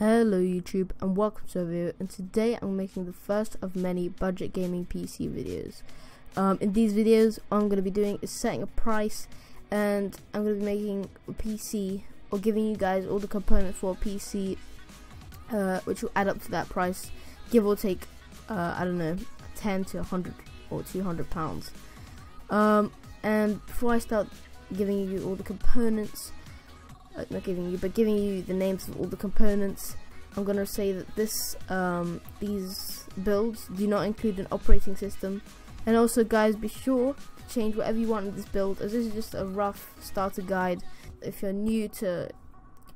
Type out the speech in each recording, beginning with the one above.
Hello YouTube and welcome to a video, and today I'm making the first of many budget gaming PC videos. In these videos what I'm going to be doing is setting a price, and I'm going to be making a PC or giving you guys all the components for a PC which will add up to that price, give or take I don't know, 10 to 100 or 200 pounds. And before I start giving you all the components, not giving you, but giving you the names of all the components, I'm gonna say that these builds do not include an operating system. And also guys, be sure to change whatever you want in this build, as this is just a rough starter guide if you're new to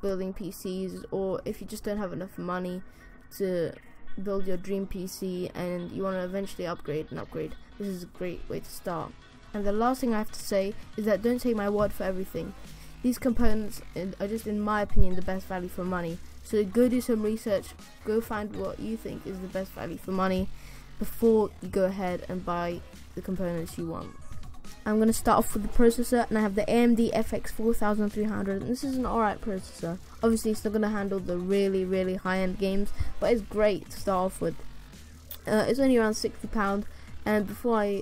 building PCs, or if you just don't have enough money to build your dream PC and you want to eventually upgrade. This is a great way to start. And the last thing I have to say is that don't take my word for everything. These components are just, in my opinion, the best value for money. So go do some research, go find what you think is the best value for money before you go ahead and buy the components you want. I'm going to start off with the processor, and I have the AMD FX 4300, and this is an alright processor. Obviously it's not going to handle the really high-end games, but it's great to start off with. It's only around £60, and before I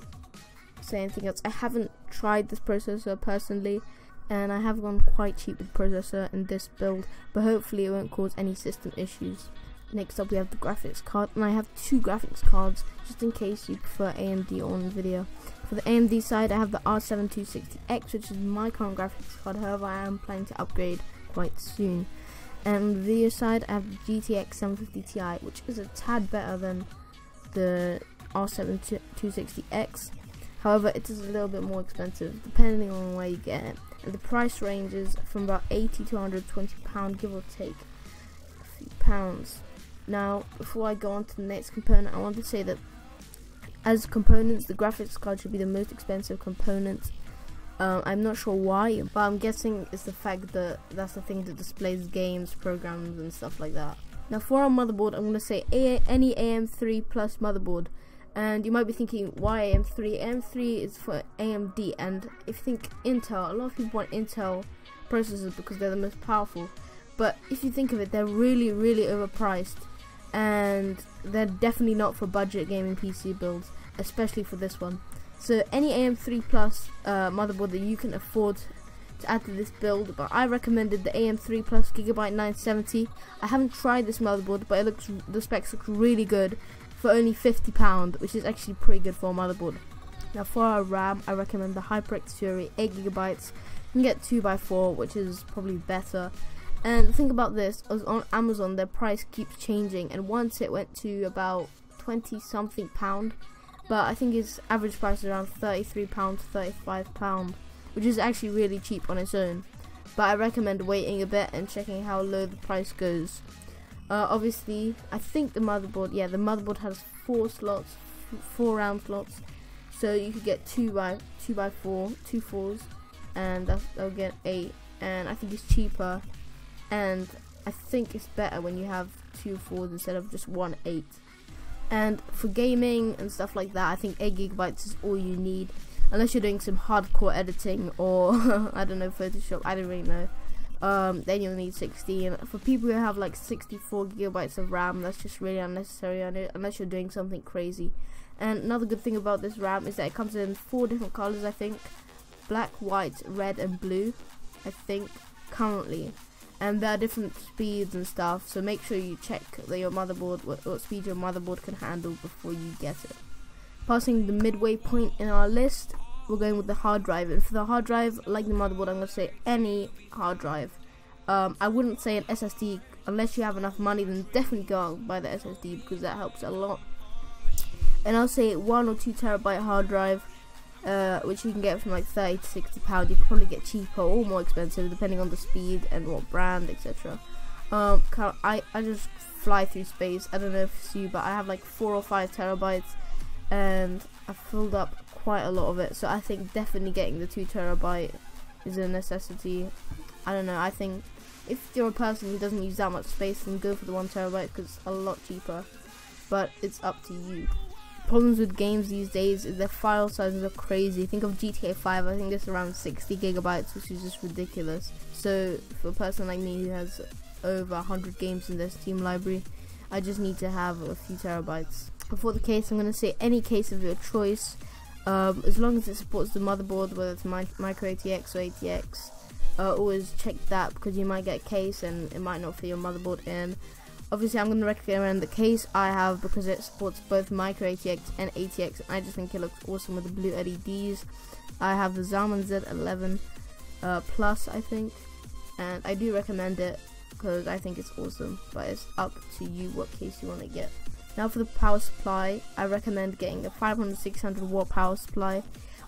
say anything else, I haven't tried this processor personally, and I have gone quite cheap with processor in this build, but hopefully it won't cause any system issues. Next up we have the graphics card, and I have two graphics cards just in case you prefer AMD or NVIDIA. For the AMD side I have the R7 260X, which is my current graphics card, however I am planning to upgrade quite soon. And on the video side I have the GTX 750 Ti, which is a tad better than the R7 260X. However, it is a little bit more expensive depending on where you get it, and the price ranges from about £80 to £120, give or take a few pounds. Now, before I go on to the next component, I want to say that as components, the graphics card should be the most expensive component. I'm not sure why, but I'm guessing it's the fact that that's the thing that displays games, programs, and stuff like that. Now, for our motherboard, I'm going to say any AM3 Plus motherboard. And you might be thinking, why AM3? AM3 is for AMD, and if you think Intel, a lot of people want Intel processors because they're the most powerful. But if you think of it, they're really overpriced, and they're definitely not for budget gaming PC builds, especially for this one. So any AM3 Plus motherboard that you can afford to add to this build, but I recommended the AM3 Plus Gigabyte 970. I haven't tried this motherboard, but the specs look really good for only £50, which is actually pretty good for a motherboard. Now for our RAM, I recommend the HyperX Fury 8GB. You can get 2x4, which is probably better. And the thing about this is, on Amazon their price keeps changing, and once it went to about 20 something pound, but I think its average price is around £33 to £35, which is actually really cheap on its own. But I recommend waiting a bit and checking how low the price goes. Obviously, I think the motherboard has 4 RAM slots, so you could get 2x4, 2 4s, and that'll get 8. And I think it's cheaper, and I think it's better when you have 2 4s instead of just 1 8. And for gaming and stuff like that, I think 8GB is all you need, unless you're doing some hardcore editing or I don't know, Photoshop, I don't really know. Then you'll need 16. For people who have like 64GB of RAM, that's just really unnecessary on it, unless you're doing something crazy. And another good thing about this RAM is that it comes in 4 different colors, I think: black, white, red, and blue, I think, currently. And there are different speeds and stuff, so make sure you check that your motherboard, what speed your motherboard can handle before you get it. Passing the midway point in our list, we're going with the hard drive. And for the hard drive, like the motherboard, I'm going to say any hard drive. I wouldn't say an SSD unless you have enough money, then definitely go out and buy the SSD, because that helps a lot. And I'll say 1 or 2 terabyte hard drive, which you can get from like £30 to £60. You can probably get cheaper or more expensive depending on the speed and what brand, etc. I just fly through space. I don't know if it's you, but I have like 4 or 5 terabytes, and I've filled up quite a lot of it, so I think definitely getting the 2 terabyte is a necessity. I don't know, I think if you're a person who doesn't use that much space, then go for the 1 terabyte because it's a lot cheaper, but it's up to you. Problems with games these days is their file sizes are crazy. Think of GTA 5, I think it's around 60 gigabytes, which is just ridiculous. So for a person like me who has over 100 games in their Steam library. I just need to have a few terabytes. For the case, I'm going to say any case of your choice, as long as it supports the motherboard, whether it's micro ATX or ATX. Always check that, because you might get a case and it might not fit your motherboard in. Obviously, I'm going to recommend the case I have because it supports both micro ATX and ATX, and I just think it looks awesome with the blue LEDs. I have the Zalman Z11 Plus, I think, and I do recommend it because I think it's awesome, but it's up to you what case you want to get. Now for the power supply, I recommend getting a 500-600 watt power supply.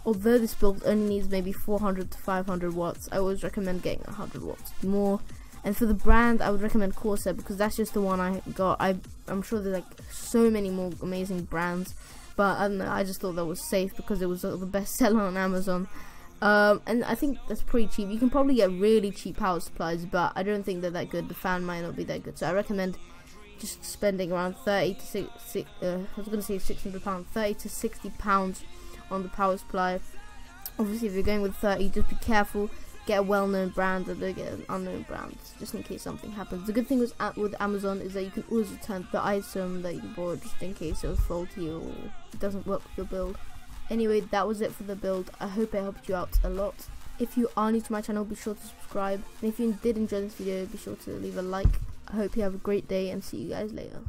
Although this build only needs maybe 400 to 500 watts, I always recommend getting 100 watts more. And for the brand, I would recommend Corsair because that's just the one I got. I'm sure there's like so many more amazing brands, but I don't know, I just thought that was safe because it was the best seller on Amazon. And I think that's pretty cheap. You can probably get really cheap power supplies, but I don't think they're that good. The fan might not be that good, so I recommend just spending around 30 to £600, 30 to 60 pounds on the power supply. Obviously, if you're going with 30, just be careful. Get a well-known brand, and don't get an unknown brand, just in case something happens. The good thing with Amazon is that you can always return the item that you bought, just in case it was faulty or it doesn't work with your build. Anyway, that was it for the build. I hope it helped you out a lot. If you are new to my channel, be sure to subscribe. And if you did enjoy this video, be sure to leave a like. I hope you have a great day and see you guys later.